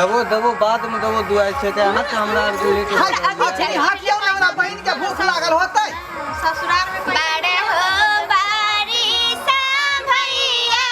दबो बाद में दबो दुआई छे के हाथ हमरा आर के लेके हाथ क्यों ना हमरा बहन के भूख लागल होतै ससुराल में बड़े हो बारिश भैया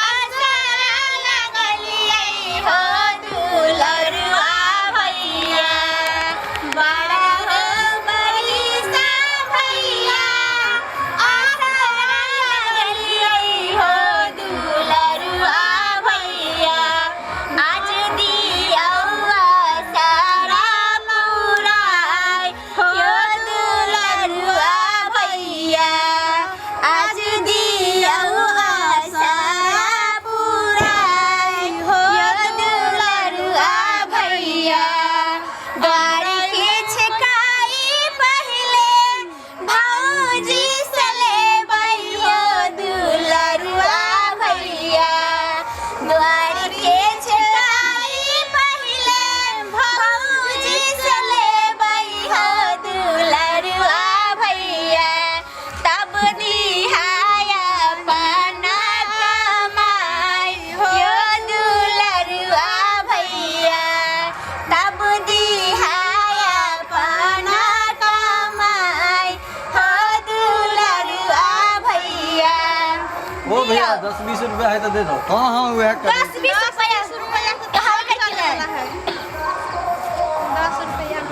आसरा लगलिए हो दुलरुआ भैया बड़ा हो बारिश भैया आसरा लगलिए हो दुलरुआ भैया आज दिया सारा पुराई हो दुलरुआ भैया आज दिया सारा पुराई हो दुलरुआ भैया गाड़ी के छकाई पहले भौजी से ले हो दुलरुआ भैया द्वार के छकाई पहले भौजी से ले हो दुलरुआ भैया तब दिहाया पना कमाई हो दुलरुआ भैया तब दिहाया पना कमाई हो दुलरुआ भैया ओ भैया 10-20 रुपया है तो दे दो। हां वह कर 10-20 रुपया कहाँ है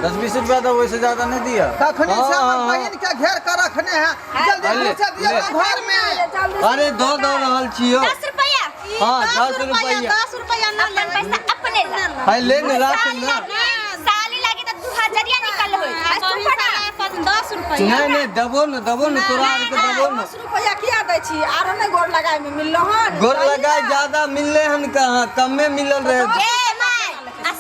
10-20 रुपया तो वैसे ज्यादा नहीं दिया। तखनी से हमर बहन के घेर कर रखने हैं जल्दी पहुंचा दिया घर में। अरे दो रहल छियो 10 रुपया हां 10 रुपया 10 रुपया ना अपन पैसा अपने ला है ले न राख ना साली लागे तो 2000 या निकल होई आज तू फटा 10 रुपया नहीं दबो न तोरा आर के दबो न 10 रुपया किया दै छी आरो नहीं गोर लगाए में मिललो हन गोर लगाए ज्यादा मिलले हन कहां कम में मिलल रहे। ए माय आ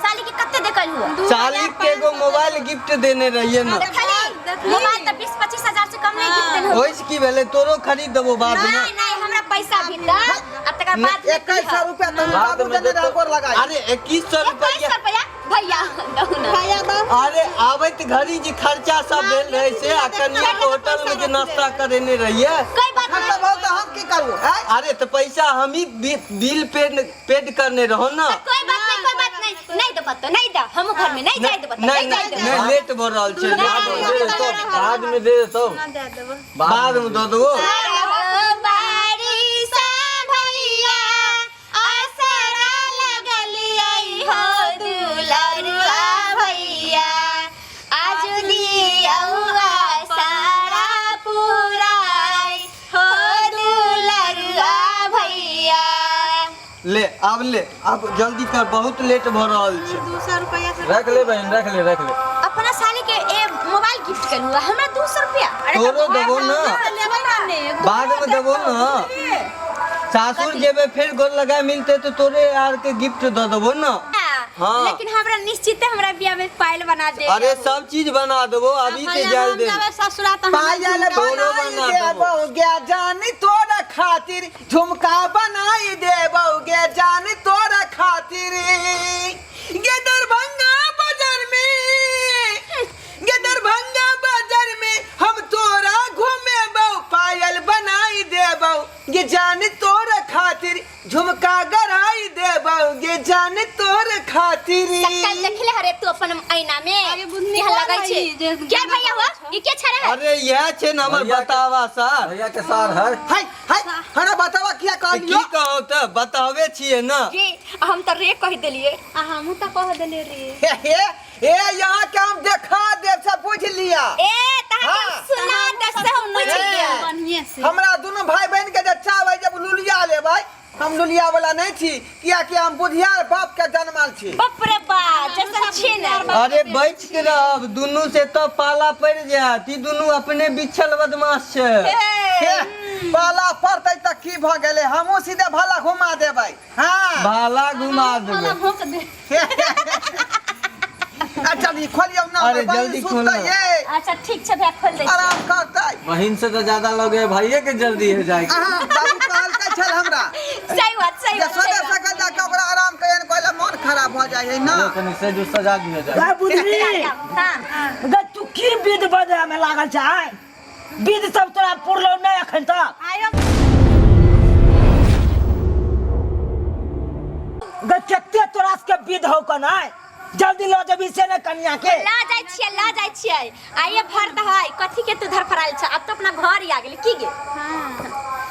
साली के कत्ते देखल हुआ साली के एगो मोबाइल गिफ्ट देने रहिए ना मोबाइल तो 20-25 हजार से कम नहीं गिफ्ट देने ओइस की भेले तोरो खरीद देबो बाद में। नहीं हमरा पैसा भी दा अब तक बाद 2100 रुपया तो बाद बाबू में देने रहा गोर लगाई। अरे 2100 रुपया भैया भैया दो अरे आवत घड़ी जी खर्चा सब भेल रहे से आ कन्या के होटल में जे नाश्ता करेने रहिए। कोई बात हम तो बहुत हम की करू अरे तो पैसा हम ही बिल पेड करने रहो ना। कोई बात नहीं नहीं दो पत्तो नहीं दो हम घर में नहीं जाए दो पत्तो नहीं नहीं जाए नहीं लेट हो रहल छै बाद में दे देतो बाद में दे देबो। बारिश भैया आसरा लगलिए हो दुलरुआ भैया आज दिया सारा पुराई हो दुलरुआ भैया ले अब जल्दी कर बहुत लेट भ रहल छै। 200 रुपया से रख ले बहन रख ले अपना साली के ए मोबाइल गिफ्ट कर हुआ हमरा 200 रुपया तोरो देबो ना बाद में देबो ना सासुर जेबे फिर गोर लगाए मिलते तो तोरे यार के गिफ्ट दे देबो ना। हाँ। लेकिन हमरा निश्चित हमरा बियाह में पायल बना दे अरे सब चीज बना देबो अभी के जाल दे ससुरा तो पायल बनाई देबोगे जानी तोरा खातिर झुमका बनाई देबोगे जानी तोरा खातिर गे दरभंगा बाजार में हम तोरा घूमेबो पायल बनाई देबो गे जानी तोरा खातिर झुमका गराई देबोगे जानी तोरा खातिर। कल देखले हरे तू अपन आईना में यहाँ लगाई छे क्या भैया हुआ ये क्या छरा है। अरे यह छे न हमर बतावा सर भैया के सर है हाय हरा बतावा क्या कहलियो की कहो त बतावे छिए ना जी हम त रे कह देलिए हम त कह देले रे ए यहाँ के हम देखा देव से पूछ लिया ए तहा सुना दस हम पूछ लिया बढ़िया से हमरा दोनों भाई बहन के जे चाहबै जब लुलिया लेबै हम लुलिया वाला नहीं थी किया कि हम बुधियार बाप के जन्माल छी। बाप रे बा जैसा छे ना अरे बच के रहब दुनू से तो पाला पड़ जात ई दुनू अपने बिछल बदमाश छे। पाला पड़तै त की भ गेलै हमहु सीधे भाला घुमा देबै। हां भाला घुमा देबै अच्छा नी खोलियो ना अरे जल्दी खोल अच्छा ठीक छे भैया खोल दे आराम करतै बहिन से तो ज्यादा लगे भाइये के जल्दी है जाए बाबू कहलकै छल हमरा सही बात जे सोने सकल जा के ओकरा आराम कयन कहले मन खराब भ जाय है ना कनी से जो सजा दिया जाए गा बुद्धि हां गा तू की विध बजा में लागल छै विध सब तोरा पुरलो नै अखन तक आयो गा केते विध हो का नहीं जल्दी लो जब इसे ने कन्या के ला जाय छियै आइए भरत है कथी के तू धर फराल छ अब तो अपना घर आ गेल की गे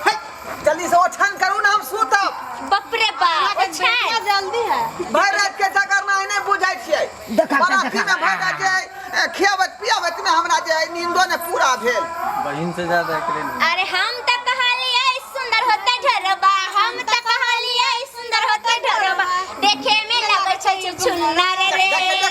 है, जल्दी से ओछन करू ना हम सूतब बाप रे बाप अच्छा जल्दी है भर रात के चक्कर में नहीं बुझाई छियै देखा बराती में भर रात के खियावत पियावत में हमरा जे नींदो ने पूरा भेल बहिन से ज्यादा करे अरे हम त कहलिए सुंदर होते ढरबा हम त कहलिए सुंदर होते ढरबा देखे में लगे छै चुनर रे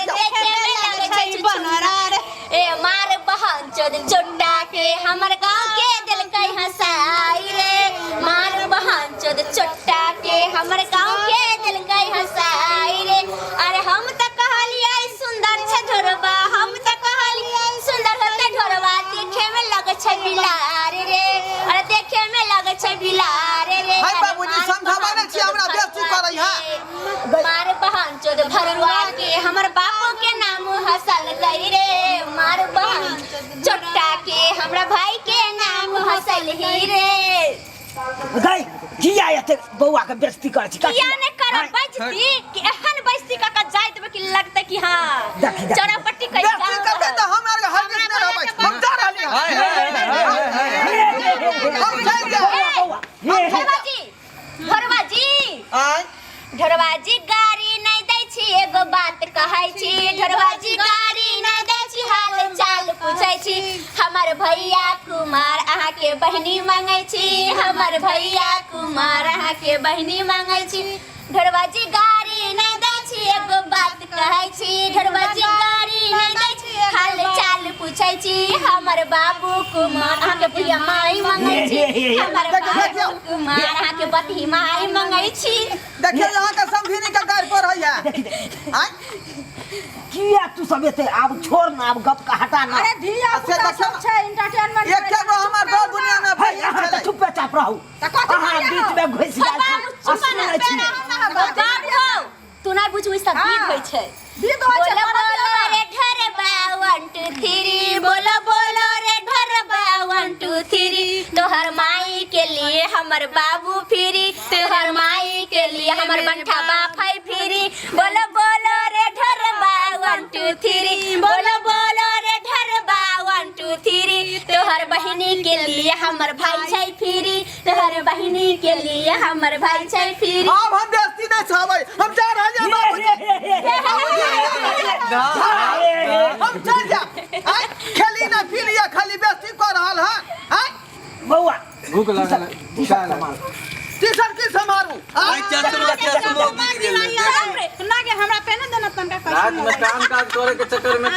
देखे में लगे छै बनरा रे ए मार बहन चोद चोटा के हमर गांव के दिल कई हंसाई रे मार बहन चोद चोटा के हमर गांव के दिल कई हंसाई रे अरे हम त कहलिए सुंदर छ ढरबा हम त कहलिए सुंदर होते ढरबा देखे में लगे छै बिलार रे अरे देखे में लगे छै बिलार रे हाय बाबूजी समझावा नहीं छी हमरा बेइज्जती करई है मार बहन चोद भरुआ के हमर बापो के नाम हसल गई रे मार बहन चोटा के हमरा भाई के नाम हसल ही रे गई किया एते बौआ के बेइज्जती कर छी किया ने कर बेइज्जती कि एहन बेइज्जती का जाय देबे कि लगते कि हां देखी, देखी। चौरापट्टी कई बेइज्जती करबे त हमरा हरगिज न रहबै हम जा रहली हाय हम चल जा ढोरबाजी आय ढोरबाजी गाड़ी नहीं दै छी एगो बात कहै छी ढोरबाजी गाड़ी नहीं दै छी हाल चाल पूछै छी हमर भैया कुमार अहाँ के बहिनी मांगै छी हमर भैया कुमार अहाँ के बहिनी मांगै छी ढोरबाजी गाड़ी नहीं दै छी एगो बात कहै छी ढोरबाजी गाड़ी नहीं दै छी हाल चाल पूछै छी हमर बाबू कुमार अहाँ के भैया माई मांगै छी हमर बाबू कुमार अहाँ के बती माई मांगै छी देखिए यहाँ का समझीनी का गाड़ पर है आय किया तू सब एते अब छोड़ ना अब गप का हटा ना अरे धिया अच्छा, पुता देखो सब छै एंटरटेनमेंट एक के गो हमर दो दुनिया में भाई यहाँ तो चुप चाप रहू अहाँ बीच में घुस जाई छी तू नहीं बुझू सब गीत होय छै विध होय छै बोलो रे ढरबा 1 2 3 बोलो बोलो रे ढरबा 1 2 3 तोहर माई के लिए हमर बाबू फिरी तोहर माई के लिए हमर बंठा बाप है फिरी बोलो बोलो रे ढरबा 1 2 3 बोलो बोलो रे ढरबा 1 2 3 तोहर बहिनी के लिए हमर भाई छै फिरी तोहर बहिनी के लिए हमर भाई छै फिरी अब हम बेइज्जती नहीं छाबै हम जा रहली हम चल जा आय खेली ना फिरिया खाली बेइज्जती कर रहल है आय बौआ भूख लागल टीचर की समारू आई चश्मा गिर गेल ना के हमरा पे ना देना तनका रात में काम काज करे के चक्कर में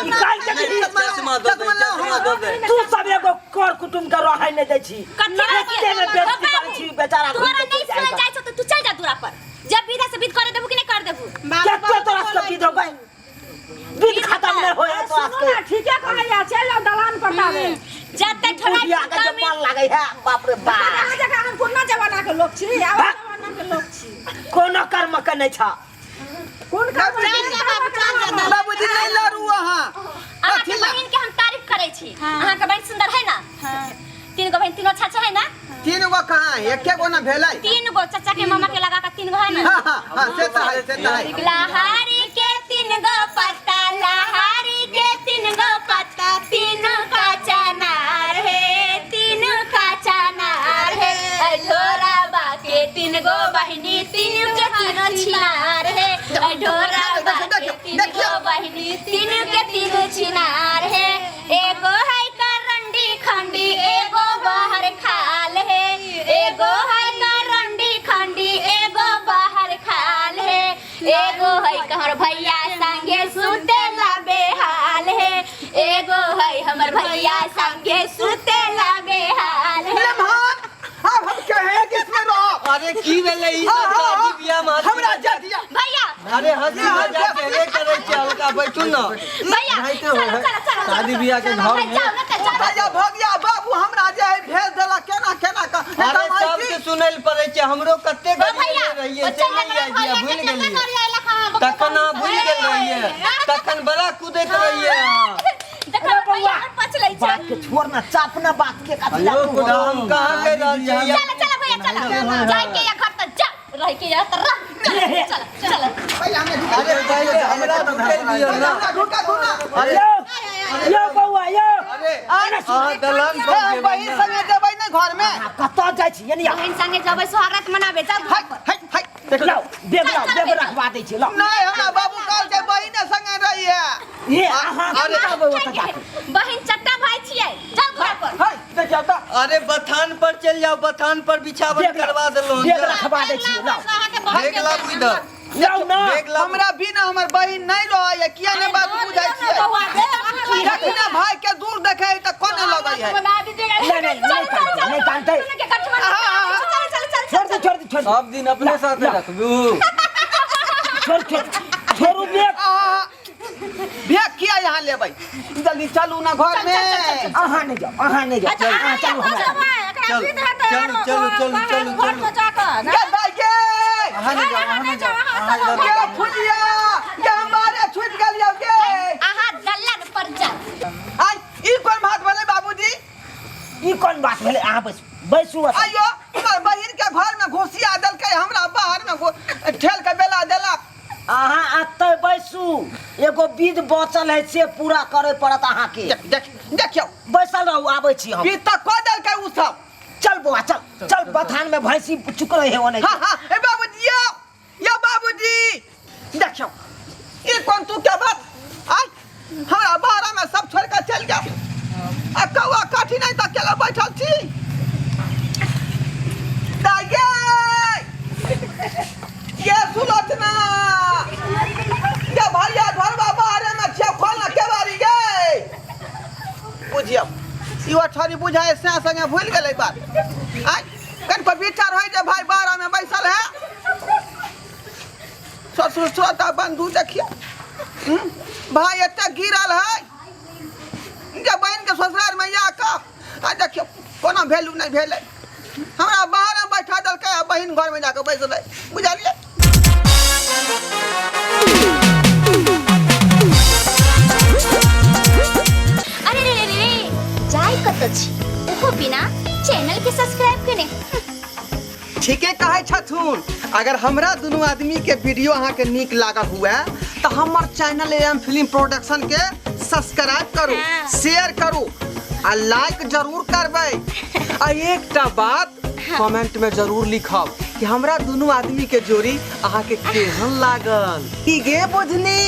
चश्मा दो दे तू सब एगो कर कुटुम के रहै नहीं दै छी एते में बेइज्जती कर छी बेचारा तोरा नहीं सुन जाय छ तो तू चल जा दूरा पर जब विदा से विद करे देबू कि नहीं कर देबू केते तोरा सब विध हो गई विध खत्म नहीं होए तो आज के ठीक है कहैया चल जाओ दलान पर तावे जब तक थोड़ा बुढ़िया का जब मन लागे है बाप रे बाप आ जगह हम पुरना जमाना के लोग छी आवा जमाना के लोग छी कोनो कर्म के नहीं छा कोन का बाबूजी नहीं लड़ू वहाँ अहाँ के बहन के हम तारीफ करै छी अहाँ के बहन सुंदर है ना तीन गो बहन तीनों अच्छा है ना तीन गो कहाँ है एक गो ना भेलै तीन गो चाचा के मामा के लगा का तीन गो है ना हाँ से तो है लहारी के तीन गो पत्ता लहारी के तीन गो पत्ता तीनों का चनार है तीनों का चनार है ढोरा बा के तीन गो बहिनी तीनों के तीनों छिनार है ढोरा बा के तीन गो बहिनी तीनों के तीनों छिनार है एगो है करंडी खंडी एगो बाहर खाल है एगो है करंडी खंडी एगो बाहर खाल है एगो है कहर भैया संगे सुते ला बेहाल है एगो है हमर भैया संगे सुते ला बेहाल है अब हम कहे किसमें रहो अरे की भेले ई सब शादी बियाह में हमरा जा दिया भैया अरे हंसी मजाक पहले करे छी हल्का बैठू ना भैया चलो शादी बियाह के घर में भैया भगिया बाबू हमरा जे है भेज देला केना केना का अरे सब के सुनैल पड़े छै हमरो कते भैया रहिए से नहीं आइडिया भूल गेलिए तखन भूल गेल रहिए तखन बड़ा कूदैत रहिए देखो भैया पछ लै छै बात के छोड़ ना चाप ना बात के कथी हेलो खुदा हम कहां के रहल छियै चल भैया चल जाए के या घर तक जा रह के या तरह चल चल भाई हमें अरे पहले हमरा ढुकेल दियो ना ढुका दो ना अरे यो बौआ यो अरे हां दलान पर हम बहिन संगे जेबै ना घर में कत जाइ छी यानी बहन संगे जबै सोहागरात मनाबे चल हाय हाय हाय देख लो बेग रखवा दै छी लो नहीं हमरा बाबू काल के बहिन संगे रही है ये अहाँ अरे बहन चट्टा भाई छियै चल घर पर हाय देखियो त अरे बथान पर चल जाओ बथान पर बिछावन करवा देलो बेग रखवा दै छी लो देख ला इधर लो ना देख ला हमरा बिना हमर बहिन नहीं रहे किया ने बात बुझाई छियै जखना भाई के दूर देखे त कोने लगै है नहीं कांटे छोड़ दे सब दिन अपने साथ रखबू छोड़ू बेग भेक किया यहाँ ले भाई जल्दी चलू ना घर में अहाँ नहीं जाओ चलो ये भाई के ये फुजिया ये हमारे छूट गलियो के आहा दल्लन पर जा आई ई कोन बात बोले बाबूजी ई कौन बात भेले अहाँ बैसू आयो हमर बहिन के घर में घुसिया दल के हमरा बाहर में ठेल के बेला देलक अहाँ अतै बैसू एगो विध बचल है से पूरा करे पड़त अहाँ के देखियो बैसल रहू आबै छी हम ई त को दल के उ सब चल बौआ चल बथान में भैंसी चुक रहे हो नहीं हां हां ए बाबूजी यो बाबूजी देखियो ई कोन तू के बात आई हमरा बाहर में सब छोड़ के चल जाओ आ कौआ काठी नहीं त अकेला बैठल छी दागे ये सुलोचना ये भैया घर बाहर में छे खोलना के बारी गे बुझियो ई अठरी बुझाए से संगे भूल गेलै बात आई कन पर विचार होय जे भाई बाहर में बैसल है ससुर श्रोता बंधु देखियो भाई एते गिरल है जे बहन के ससुराल में या का आ देखियो कोनो वैल्यू नहीं भेलै हमरा बाहर में बैठा दलकै बहन घर में जाके बैसल है बुझलिए अरे रे जाय कत छी ओहो बिना चैनल के सब्सक्राइब कने ठीके कहे छथुन अगर हमरा दोनों आदमी के वीडियो अहाँ के नीक लागल हुआ तो हमर चैनल एम फिल्म प्रोडक्शन के सब्सक्राइब करू शेयर करू आ लाइक जरूर करबै आ एकटा बात कमेंट में जरूर लिखब कि हमरा दोनों आदमी के जोड़ी अहाँ के केहन लागल की गे बुझनी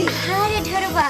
अरे ढोरबा